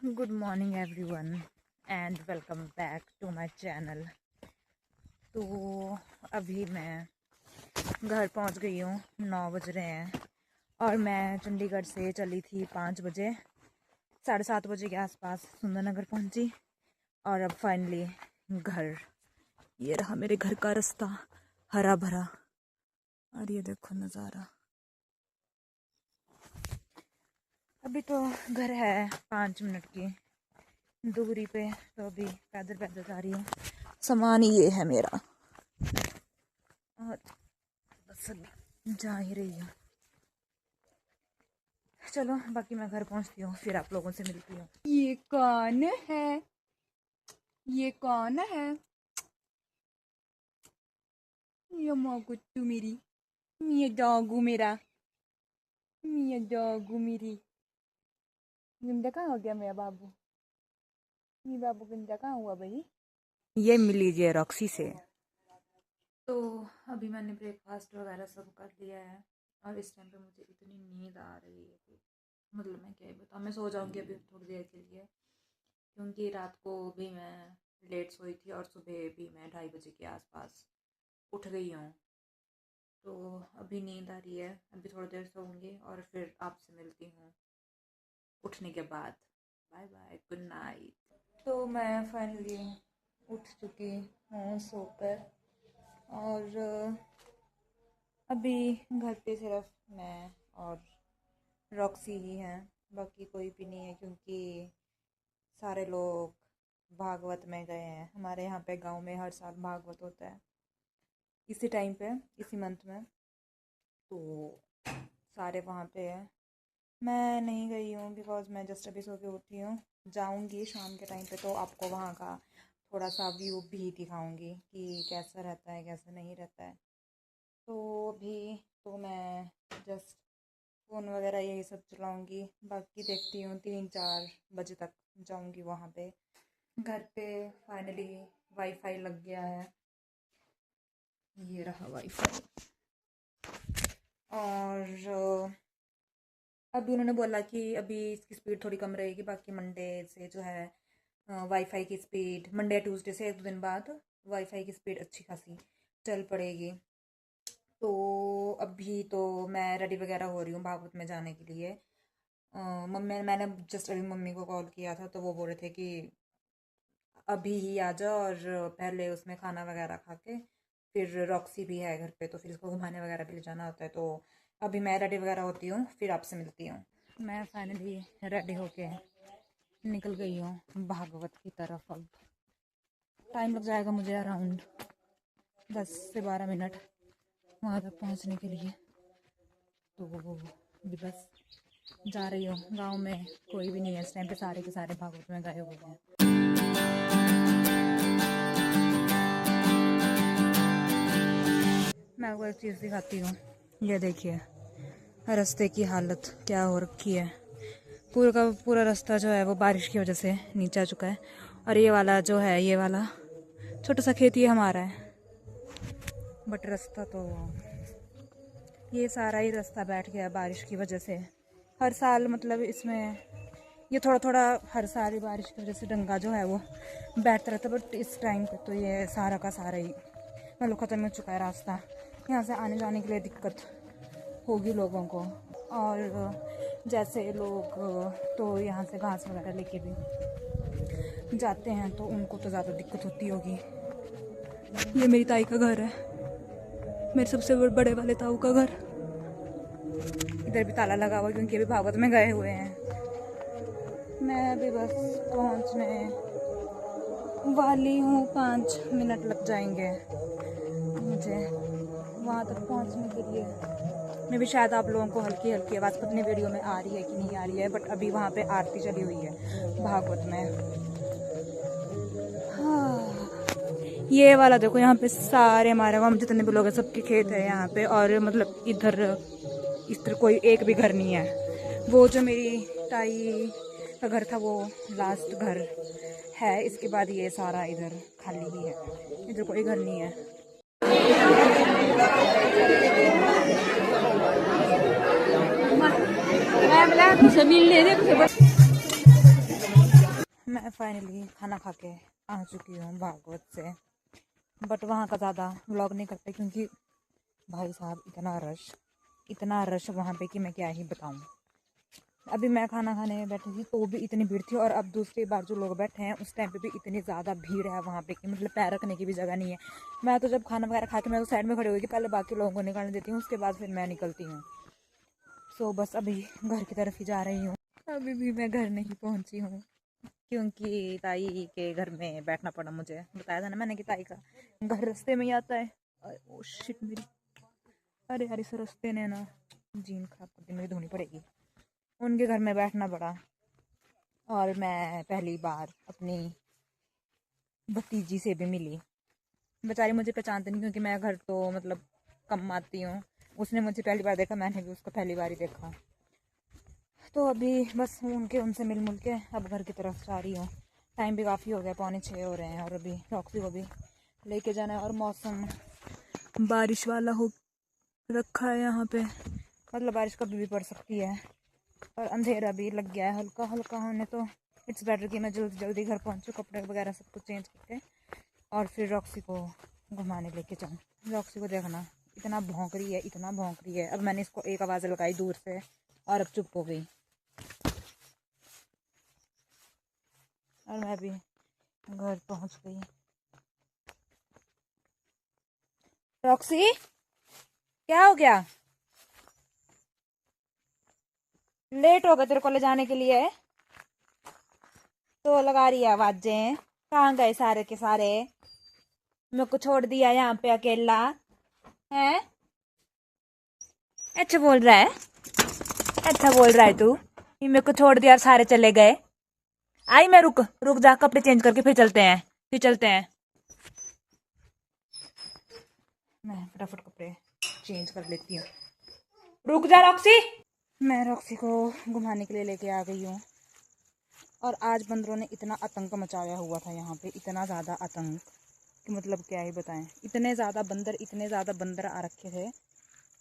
Good morning everyone and welcome back to my channel. तो अभी मैं घर पहुंच गई हूँ, 9 बज रहे हैं और मैं चंडीगढ़ से चली थी 5 बजे, 7:30 बजे के आसपास सुंदरनगर पहुंची और अब फाइनली घर। ये रहा मेरे घर का रास्ता, हरा भरा, और ये देखो नज़ारा। अभी तो घर है 5 मिनट की दूरी पे, तो अभी पैदल पैदल जा रही हूँ। सामान ये है मेरा और बस अभी जा ही रही हूँ। चलो बाकी मैं घर पहुँचती हूँ, फिर आप लोगों से मिलती हूँ। ये कौन है? ये कौन है? ये मोगुट्टू मेरी, ये डॉगू मेरा, ये डॉगू मेरी। गुंजा कहाँ हो गया मेरा बाबू? ये बाबू गुंजा कहाँ हुआ भाई? ये मिल लीजिए रॉक्सी से। तो अभी मैंने ब्रेकफास्ट वगैरह सब कर लिया है और इस टाइम पे मुझे इतनी नींद आ रही है कि मतलब मैं क्या ही बताऊँ। मैं सो जाऊँगी अभी थोड़ी देर के लिए, क्योंकि रात को भी मैं लेट सोई थी और सुबह भी मैं 2:30 बजे के आसपास उठ गई हूँ। तो अभी नींद आ रही है, अभी थोड़ी देर सोऊंगी और फिर आपसे मिलती हूँ उठने के बाद। Bye bye, good night. तो मैं फाइनली उठ चुकी हूँ सोकर और अभी घर पे सिर्फ मैं और रॉक्सी ही हैं, बाकी कोई भी नहीं है, क्योंकि सारे लोग भागवत में गए हैं। हमारे यहाँ पे गांव में हर साल भागवत होता है इसी टाइम पे, इसी मंथ में, तो सारे वहाँ पे हैं। मैं नहीं गई हूँ बिकॉज़ मैं जस्ट अभी सो के उठी हूँ। जाऊँगी शाम के टाइम पे तो आपको वहाँ का थोड़ा सा व्यू भी दिखाऊँगी कि कैसा रहता है कैसा नहीं रहता है। तो अभी तो मैं जस्ट फ़ोन वगैरह यही सब चलाऊँगी, बाकी देखती हूँ 3-4 बजे तक जाऊँगी वहाँ पे। घर पे फाइनली वाईफाई लग गया है, ये रहा वाईफाई। और अभी उन्होंने बोला कि अभी इसकी स्पीड थोड़ी कम रहेगी, बाकी मंडे से जो है वाईफाई की स्पीड, मंडे ट्यूसडे से 1-2 दिन बाद वाईफाई की स्पीड अच्छी खासी चल पड़ेगी। तो अभी तो मैं रेडी वगैरह हो रही हूँ भागवत में जाने के लिए। मैंने जस्ट अभी मम्मी को कॉल किया था तो वो बोल रहे थे कि अभी ही आ जाओ और पहले उसमें खाना वगैरह खा के, फिर रॉक्सी भी है घर पे तो फिर इसको घुमाने वगैरह भी ले जाना होता है। तो अभी मैं रेडी वगैरह होती हूँ, फिर आपसे मिलती हूँ। मैं फाइनली रेडी होके निकल गई हूँ भागवत की तरफ। अब टाइम लग जाएगा मुझे अराउंड 10 से 12 मिनट वहाँ तक पहुँचने के लिए। तो अभी बस जा रही हूँ। गांव में कोई भी नहीं है इस टाइम पे, सारे के सारे भागवत में गए हुए हैं। मैं आपको एक चीज़ दिखाती हूँ, ये देखिए रास्ते की हालत क्या हो रखी है। पूरा का पूरा रास्ता जो है वो बारिश की वजह से नीचे आ चुका है, और ये वाला जो है, ये वाला छोटा सा खेत ये हमारा है, बट रास्ता तो ये सारा ही रास्ता बैठ गया बारिश की वजह से। हर साल मतलब इसमें ये थोड़ा थोड़ा हर साल ही बारिश की वजह से डंगा जो है वो बैठता रहता है, बट इस टाइम पे तो ये सारा का सारा ही मतलब ख़त्म हो चुका है रास्ता। यहाँ से आने जाने के लिए दिक्कत होगी लोगों को, और जैसे लोग तो यहाँ से घास वगैरह लेके भी जाते हैं तो उनको तो ज़्यादा दिक्कत होती होगी। ये मेरी ताई का घर है, मेरे सबसे बड़े वाले ताऊ का घर। इधर भी ताला लगा हुआ क्योंकि अभी भागवत में गए हुए हैं। मैं अभी बस पहुँचने वाली हूँ, 5 मिनट लग जाएंगे मुझे वहाँ तक पहुँचने के लिए। मैं भी शायद आप लोगों को हल्की हल्की आवाज़ पता नहीं वीडियो में आ रही है कि नहीं आ रही है, बट अभी वहाँ पे आरती चली हुई है भागवत में। हाँ, ये वाला देखो, यहाँ पे सारे हमारे वहाँ जितने भी लोग हैं सबके खेत है यहाँ पे, और मतलब इधर इस तरह कोई एक भी घर नहीं है। वो जो मेरी ताई का घर था वो लास्ट घर है, इसके बाद ये सारा इधर खाली ही है, इधर कोई घर नहीं है। मैं फाइनली खाना खा के आ चुकी हूँ भागवत से, बट वहाँ का ज़्यादा व्लॉग नहीं करते क्योंकि भाई साहब इतना रश वहाँ पे कि मैं क्या ही बताऊँ। अभी मैं खाना खाने में बैठी थी तो भी इतनी भीड़ थी, और अब दूसरी बार जो लोग बैठे हैं उस टाइम पे भी इतनी ज़्यादा भीड़ है वहाँ पे कि मतलब पैर रखने की भी जगह नहीं है। मैं तो जब खाना वगैरह खा के मैं तो साइड में खड़ी हुई कि पहले बाकी लोगों को निकालने देती हूँ, उसके बाद फिर मैं निकलती हूँ। सो बस अभी घर की तरफ ही जा रही हूँ। अभी भी मैं घर नहीं पहुँची हूँ क्योंकि ताई के घर में बैठना पड़ा मुझे। बताया था ना मैंने कि ताई का घर रास्ते में ही आता है। ओ शिट मेरी, अरे यार इस रास्ते ने ना जीन खराब कर दी, मेरी धोनी पड़ेगी। उनके घर में बैठना पड़ा, और मैं पहली बार अपनी भतीजी से भी मिली। बेचारी मुझे पहचानती नहीं क्योंकि मैं घर तो मतलब कम आती हूँ। उसने मुझे पहली बार देखा, मैंने भी उसको पहली बार ही देखा। तो अभी बस उनसे मिल के अब घर की तरफ जा रही हूँ। टाइम भी काफ़ी हो गया, 5:45 हो रहे हैं, और अभी रॉक्सी को भी लेके जाना है। और मौसम बारिश वाला हो रखा है यहाँ पे, मतलब बारिश कभी भी पड़ सकती है, और अंधेरा भी लग गया है हल्का हल्का होने। तो इट्स बेटर कि मैं जल्दी जल्दी घर पहुँचूँ, कपड़े वगैरह सब कुछ चेंज करके, और फिर रॉक्सी को घुमाने लेके जाऊँ। रॉक्सी को देखना इतना भौंक रही है। अब मैंने इसको एक आवाज़ लगाई दूर से और अब चुप हो गई, और मैं भी घर पहुँच गई। रॉक्सी क्या हो गया? लेट हो गया तेरे कॉलेज जाने के लिए, तो लगा रही है आवाजें। कहाँ गए सारे के सारे? मेरे को छोड़ दिया यहाँ पे अकेला है? अच्छा बोल रहा है, अच्छा बोल रहा है तू? ये मेरे को छोड़ दिया और सारे चले गए। आई मैं, रुक रुक जा, कपड़े चेंज करके फिर चलते हैं। मैं फटाफट कपड़े चेंज कर लेती हूँ, रुक जा रॉक्सी। मैं रॉक्सी को घुमाने के लिए लेके आ गई हूँ, और आज बंदरों ने इतना आतंक मचाया हुआ था यहाँ पे, इतना ज़्यादा आतंक कि मतलब क्या ही बताएं। इतने ज़्यादा बंदर आ रखे थे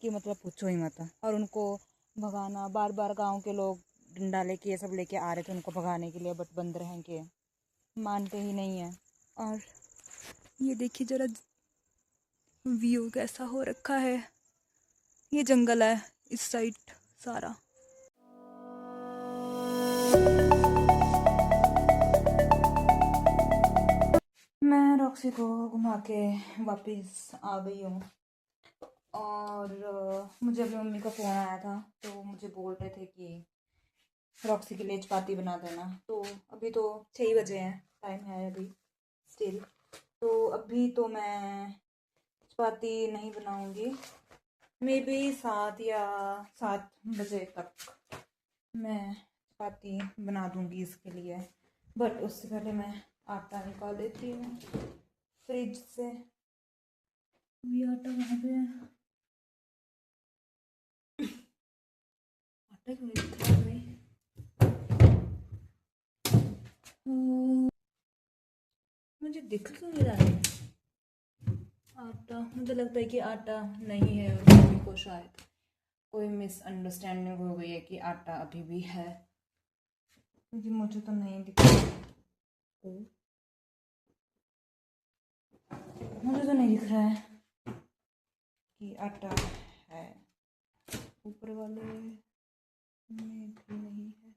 कि मतलब पूछो ही मत। और उनको भगाना, बार बार गांव के लोग डंडा लेके ये सब लेके आ रहे थे उनको भगाने के लिए, बट बंदर हैं कि मानते ही नहीं है। और ये देखिए जरा व्यू कैसा हो रखा है, ये जंगल है इस साइड सारा। मैं रॉक्सी को घुमा के वापस आ गई हूँ, और मुझे अभी मम्मी का फ़ोन आया था, तो मुझे बोल रहे थे कि रॉक्सी के लिए चपाती बना देना। तो अभी तो 6 बजे हैं, टाइम है अभी स्टिल, तो अभी तो मैं चपाती नहीं बनाऊंगी। मे बी 7 तक मैं चपाती बना दूंगी इसके लिए, बट उससे पहले मैं आटा निकाल लेती हूँ फ्रिज से। ये आटा कहाँ पे है? आटा क्यों नहीं दिख रहा भाई? मुझे दिख क्यों नहीं रहा है आटा? मुझे लगता है कि आटा नहीं है, और मम्मी को शायद कोई मिसअंडरस्टैंडिंग हो गई है कि आटा अभी भी है, क्योंकि मुझे तो नहीं दिख रहा। मुझे तो नहीं दिख रहा है कि आटा है, ऊपर वाले में भी नहीं है,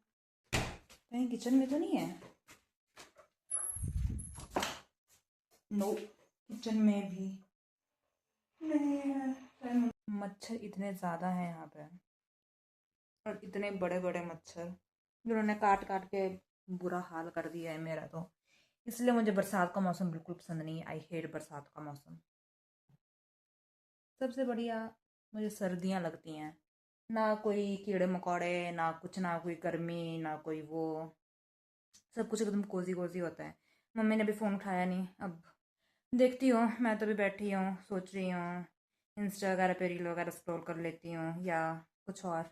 कहीं किचन में तो नहीं है। नो, किचन में भी नहीं है। मच्छर इतने ज़्यादा हैं यहाँ पे, और इतने बड़े बड़े मच्छर जिन्होंने काट काट के बुरा हाल कर दिया है मेरा। तो इसलिए मुझे बरसात का मौसम बिल्कुल पसंद नहीं है। आई हेट बरसात का मौसम। सबसे बढ़िया मुझे सर्दियाँ लगती हैं, ना कोई कीड़े मकोड़े, ना कुछ, ना कोई गर्मी, ना कोई वो, सब कुछ एकदम कोजी कोजी होता है। मम्मी ने भी फ़ोन उठाया नहीं। अब देखती हूँ, मैं तो भी बैठी हूँ, सोच रही हूँ इंस्टा वगैरह पे रील वगैरह स्क्रॉल कर लेती हूँ या कुछ और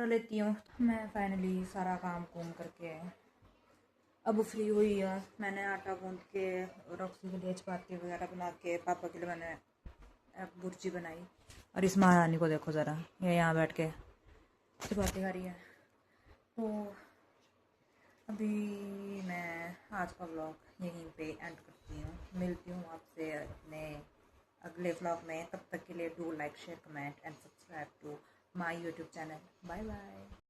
कर लेती हूँ। मैं फाइनली सारा काम कुम करके अब फ्री हुई यार। मैंने आटा गूंद के रॉक्सी के लिए चपाती वगैरह बना के, पापा के लिए मैंने भुर्जी बनाई, और इस महारानी को देखो ज़रा, ये यहाँ बैठ के चपाती खा रही है। तो अभी मैं आज का व्लॉग यहीं पे एंड करती हूँ। मिलती हूँ आपसे अपने अगले व्लॉग में। तब तक के लिए do like share comment and subscribe to my YouTube channel. Bye bye.